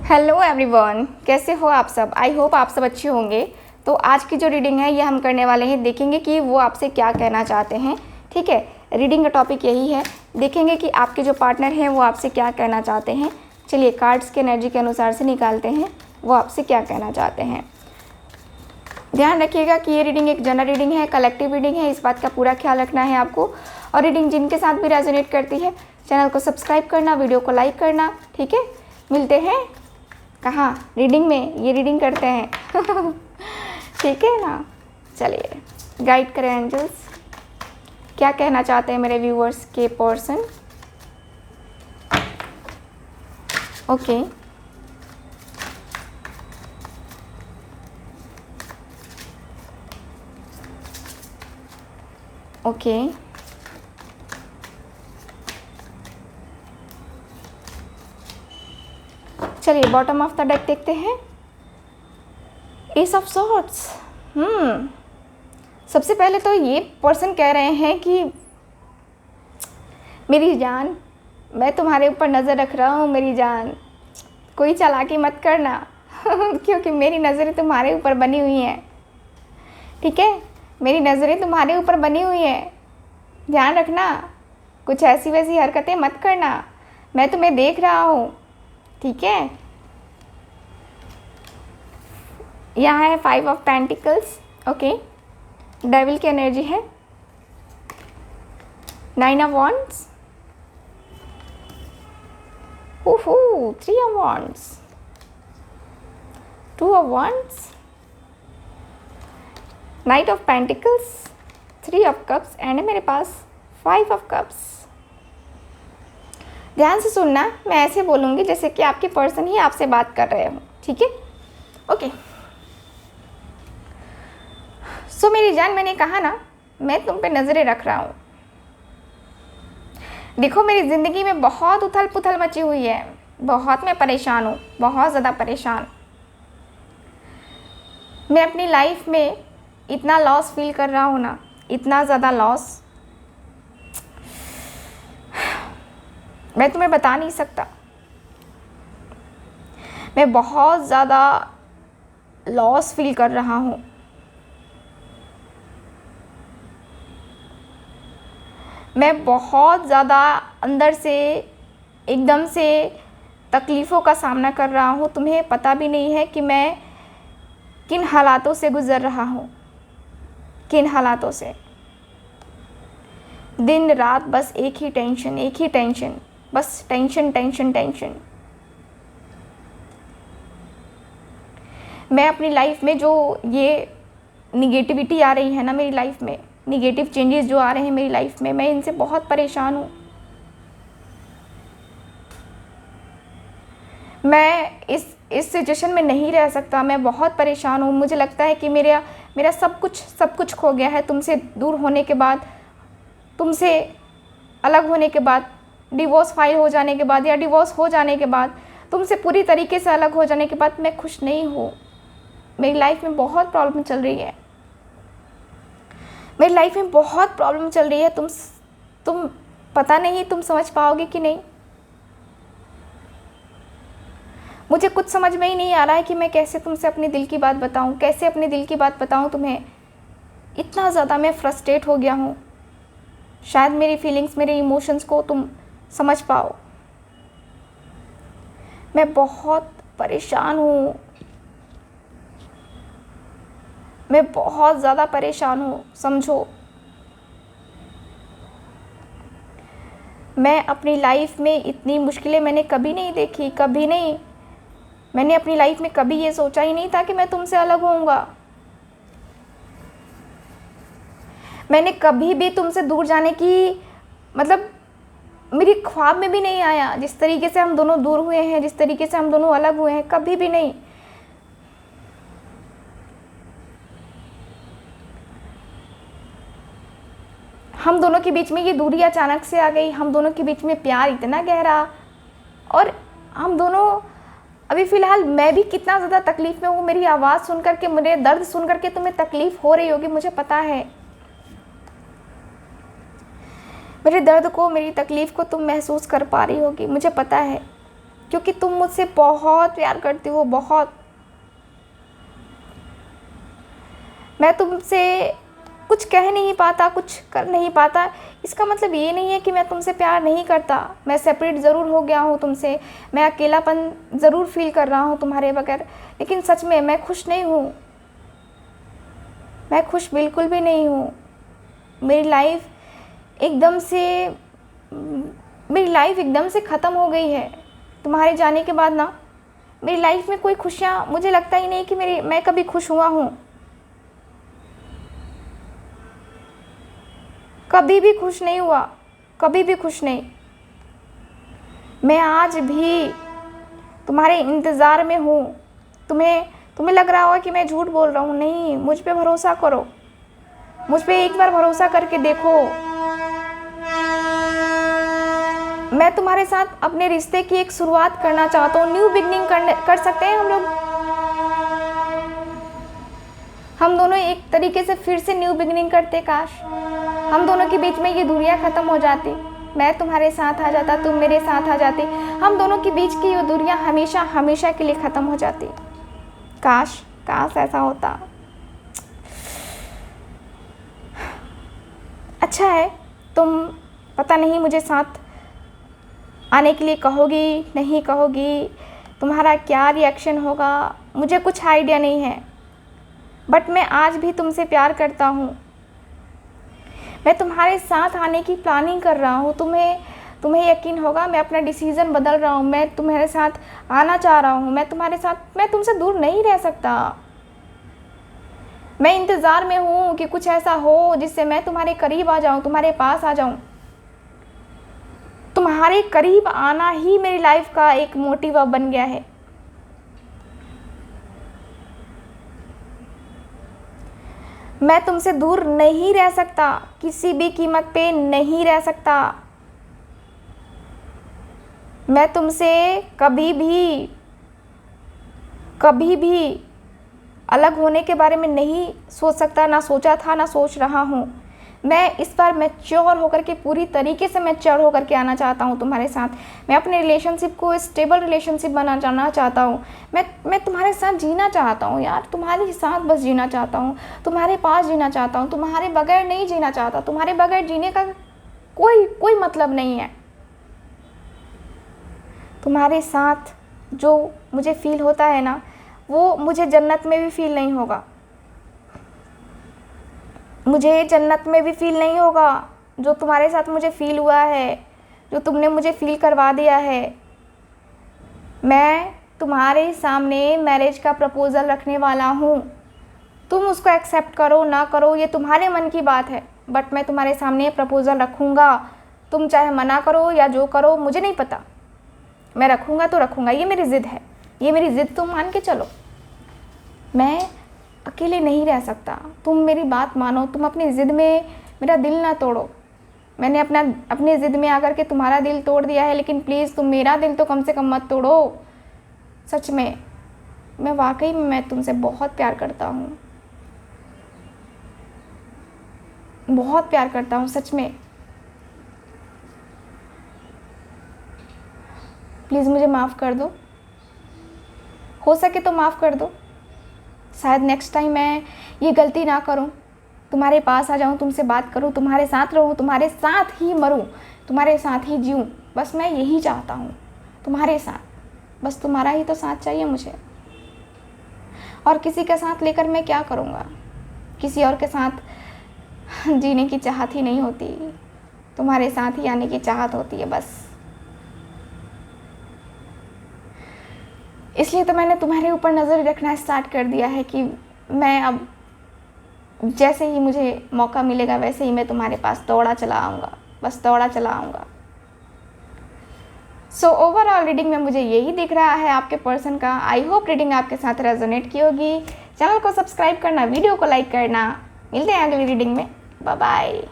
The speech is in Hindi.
हेलो एवरीवन, कैसे हो आप सब। आई होप आप सब अच्छे होंगे। तो आज की जो रीडिंग है ये हम करने वाले हैं, देखेंगे कि वो आपसे क्या कहना चाहते हैं। ठीक है, रीडिंग का टॉपिक यही है, देखेंगे कि आपके जो पार्टनर हैं वो आपसे क्या कहना चाहते हैं। चलिए कार्ड्स के एनर्जी के अनुसार से निकालते हैं वो आपसे क्या कहना चाहते हैं। ध्यान रखिएगा कि ये रीडिंग एक जनरल रीडिंग है, कलेक्टिव रीडिंग है, इस बात का पूरा ख्याल रखना है आपको। और रीडिंग जिनके साथ भी रेजोनेट करती है चैनल को सब्सक्राइब करना, वीडियो को लाइक करना। ठीक है, मिलते हैं कहाँ, रीडिंग में। ये रीडिंग करते हैं ठीक है ना। चलिए गाइड करें एंजल्स, क्या कहना चाहते हैं मेरे व्यूअर्स के पर्सन। ओके ओके चलिए बॉटम ऑफ द डेक देखते हैं। S of swords. सबसे पहले तो ये पर्सन कह रहे हैं कि मेरी जान, मैं तुम्हारे ऊपर नज़र रख रहा हूँ मेरी जान, कोई चालाकी मत करना क्योंकि मेरी नज़रें तुम्हारे ऊपर बनी हुई हैं। ठीक है, मेरी नज़रें तुम्हारे ऊपर बनी हुई हैं, ध्यान रखना, कुछ ऐसी वैसी हरकतें मत करना, मैं तुम्हें देख रहा हूँ। ठीक है, यहाँ है 5 ऑफ पेंटिकल्स। ओके, डेविल की एनर्जी है। 9 of wands, 3 of wands, 2 of wands, night of pentacles, 3 of cups and मेरे पास 5 ऑफ कप्स। ध्यान से सुनना, मैं ऐसे बोलूँगी जैसे कि आपके पर्सन ही आपसे बात कर रहे हो। ठीक है, ओके। सो मेरी जान, मैंने कहा ना मैं तुम पे नज़रें रख रहा हूँ। देखो मेरी ज़िंदगी में बहुत उथल पुथल मची हुई है, बहुत मैं परेशान हूँ, बहुत ज़्यादा परेशान। मैं अपनी लाइफ में इतना लॉस फील कर रहा हूँ ना, इतना ज़्यादा लॉस मैं तुम्हें बता नहीं सकता। मैं बहुत ज़्यादा लॉस फील कर रहा हूँ। मैं बहुत ज़्यादा अंदर से एकदम से तकलीफ़ों का सामना कर रहा हूँ। तुम्हें पता भी नहीं है कि मैं किन हालातों से गुज़र रहा हूँ, किन हालातों से। दिन रात बस एक ही टेंशन, बस टेंशन टेंशन टेंशन। मैं अपनी लाइफ में जो ये निगेटिविटी आ रही है ना, मेरी लाइफ में निगेटिव चेंजेस जो आ रहे हैं मेरी लाइफ में, मैं इनसे बहुत परेशान हूँ। मैं इस सिचुएशन में नहीं रह सकता, मैं बहुत परेशान हूँ। मुझे लगता है कि मेरा सब कुछ खो गया है। तुमसे दूर होने के बाद, तुमसे अलग होने के बाद, डिवोर्स फाइल हो जाने के बाद या डिवोर्स हो जाने के बाद, तुमसे पूरी तरीके से अलग हो जाने के बाद मैं खुश नहीं हूँ। मेरी लाइफ में बहुत प्रॉब्लम चल रही है, मेरी लाइफ में बहुत प्रॉब्लम चल रही है। तुम पता नहीं तुम समझ पाओगे कि नहीं। मुझे कुछ समझ में ही नहीं आ रहा है कि मैं कैसे तुमसे अपने दिल की बात बताऊं, कैसे अपने दिल की बात बताऊं तुम्हें। इतना ज़्यादा मैं फ्रस्ट्रेट हो गया हूँ। शायद मेरी फीलिंग्स, मेरे इमोशंस को तुम समझ पाओ। मैं बहुत परेशान हूँ, मैं बहुत ज़्यादा परेशान हूँ, समझो। मैं अपनी लाइफ में इतनी मुश्किलें मैंने कभी नहीं देखी, कभी नहीं। मैंने अपनी लाइफ में कभी ये सोचा ही नहीं था कि मैं तुमसे अलग होऊंगा। मैंने कभी भी तुमसे दूर जाने की, मतलब मेरी ख्वाब में भी नहीं आया। जिस तरीके से हम दोनों दूर हुए हैं, जिस तरीके से हम दोनों अलग हुए हैं, कभी भी नहीं। हम दोनों के बीच में ये दूरी अचानक से आ गई। हम दोनों के बीच में प्यार इतना गहरा, और हम दोनों अभी फ़िलहाल, मैं भी कितना ज़्यादा तकलीफ़ में हूँ। मेरी आवाज़ सुन करके, मेरे दर्द सुन करके तुम्हें तकलीफ़ हो रही होगी, मुझे पता है। मेरे दर्द को, मेरी तकलीफ़ को तुम महसूस कर पा रही होगी, मुझे पता है। क्योंकि तुम मुझसे बहुत प्यार करती हो, बहुत। मैं तुमसे कुछ कह नहीं पाता, कुछ कर नहीं पाता, इसका मतलब ये नहीं है कि मैं तुमसे प्यार नहीं करता। मैं सेपरेट ज़रूर हो गया हूँ तुमसे, मैं अकेलापन ज़रूर फील कर रहा हूँ तुम्हारे बगैर, लेकिन सच में मैं खुश नहीं हूँ। मैं खुश बिल्कुल भी नहीं हूँ। मेरी लाइफ एकदम से ख़त्म हो गई है तुम्हारे जाने के बाद ना। मेरी लाइफ में कोई खुशियाँ, मुझे लगता ही नहीं कि मैं कभी खुश हुआ हूँ। कभी भी खुश नहीं हुआ, कभी भी खुश नहीं। मैं आज भी तुम्हारे इंतज़ार में हूँ। तुम्हें लग रहा होगा कि मैं झूठ बोल रहा हूँ। नहीं, मुझ पे भरोसा करो, मुझ पे एक बार भरोसा करके देखो। मैं तुम्हारे साथ अपने रिश्ते की एक शुरुआत करना चाहता हूँ। न्यू बिगनिंग कर सकते हैं हम लोग। हम दोनों एक तरीके से फिर से न्यू बिगनिंग करते। काश हम दोनों के बीच में ये दूरियां ख़त्म हो जाती। मैं तुम्हारे साथ आ जाता, तुम मेरे साथ आ जाती। हम दोनों के बीच की ये दूरियां हमेशा हमेशा के लिए ख़त्म हो जाती। काश ऐसा होता। अच्छा है, तुम पता नहीं मुझे साथ आने के लिए कहोगी नहीं कहोगी, तुम्हारा क्या रिएक्शन होगा, मुझे कुछ आइडिया नहीं है। बट मैं आज भी तुमसे प्यार करता हूँ। मैं तुम्हारे साथ आने की प्लानिंग कर रहा हूँ। तुम्हें यकीन होगा, मैं अपना डिसीज़न बदल रहा हूँ। मैं तुम्हारे साथ आना चाह रहा हूँ। मैं तुमसे दूर नहीं रह सकता। मैं इंतज़ार में हूँ कि कुछ ऐसा हो जिससे मैं तुम्हारे करीब आ जाऊँ, तुम्हारे पास आ जाऊँ। तुम्हारे करीब आना ही मेरी लाइफ का एक मोटिव अब बन गया है। मैं तुमसे दूर नहीं रह सकता, किसी भी कीमत पे नहीं रह सकता। मैं तुमसे कभी भी अलग होने के बारे में नहीं सोच सकता, ना सोचा था, ना सोच रहा हूँ। मैं इस बार मैच्योर होकर के, पूरी तरीके से मैच्योर होकर के आना चाहता हूँ तुम्हारे साथ। मैं अपने रिलेशनशिप को स्टेबल रिलेशनशिप बनाना चाहता हूँ। मैं तुम्हारे साथ जीना चाहता हूँ यार, तुम्हारे साथ बस जीना चाहता हूँ, तुम्हारे पास जीना चाहता हूँ, तुम्हारे बगैर नहीं जीना चाहता। तुम्हारे बगैर जीने का कोई मतलब नहीं है। तुम्हारे साथ जो मुझे फ़ील होता है ना, वो मुझे जन्नत में भी फ़ील नहीं होगा। मुझे जन्नत में भी फ़ील नहीं होगा जो तुम्हारे साथ मुझे फ़ील हुआ है, जो तुमने मुझे फ़ील करवा दिया है। मैं तुम्हारे सामने मैरिज का प्रपोज़ल रखने वाला हूँ। तुम उसको एक्सेप्ट करो ना करो, ये तुम्हारे मन की बात है, बट मैं तुम्हारे सामने प्रपोज़ल रखूँगा। तुम चाहे मना करो या जो करो, मुझे नहीं पता, मैं रखूँगा तो रखूँगा। ये मेरी ज़िद है, ये मेरी ज़िद तुम मान के चलो। मैं अकेले नहीं रह सकता, तुम मेरी बात मानो। तुम अपनी ज़िद में मेरा दिल ना तोड़ो। मैंने अपनी ज़िद में आकर के तुम्हारा दिल तोड़ दिया है, लेकिन प्लीज़ तुम मेरा दिल तो कम से कम मत तोड़ो। सच में, मैं वाकई में मैं तुमसे बहुत प्यार करता हूँ, बहुत प्यार करता हूँ सच में। प्लीज़ मुझे माफ़ कर दो, हो सके तो माफ़ कर दो। शायद नेक्स्ट टाइम मैं ये गलती ना करूं, तुम्हारे पास आ जाऊं, तुमसे बात करूं, तुम्हारे साथ रहूं, तुम्हारे साथ ही मरूं, तुम्हारे साथ ही जीऊं। बस मैं यही चाहता हूं, तुम्हारे साथ। बस तुम्हारा ही तो साथ चाहिए मुझे। और किसी के साथ लेकर मैं क्या करूँगा? किसी और के साथ जीने की चाहत ही नहीं होती, तुम्हारे साथ ही आने की चाहत होती है बस। इसलिए तो मैंने तुम्हारे ऊपर नज़र रखना स्टार्ट कर दिया है कि मैं अब जैसे ही मुझे मौका मिलेगा वैसे ही मैं तुम्हारे पास दौड़ा चला आऊँगा, बस दौड़ा चला आऊँगा। सो ओवरऑल रीडिंग में मुझे यही दिख रहा है आपके पर्सन का। आई होप रीडिंग आपके साथ रेजोनेट की होगी। चैनल को सब्सक्राइब करना, वीडियो को लाइक करना। मिलते हैं अगली रीडिंग में। Bye bye.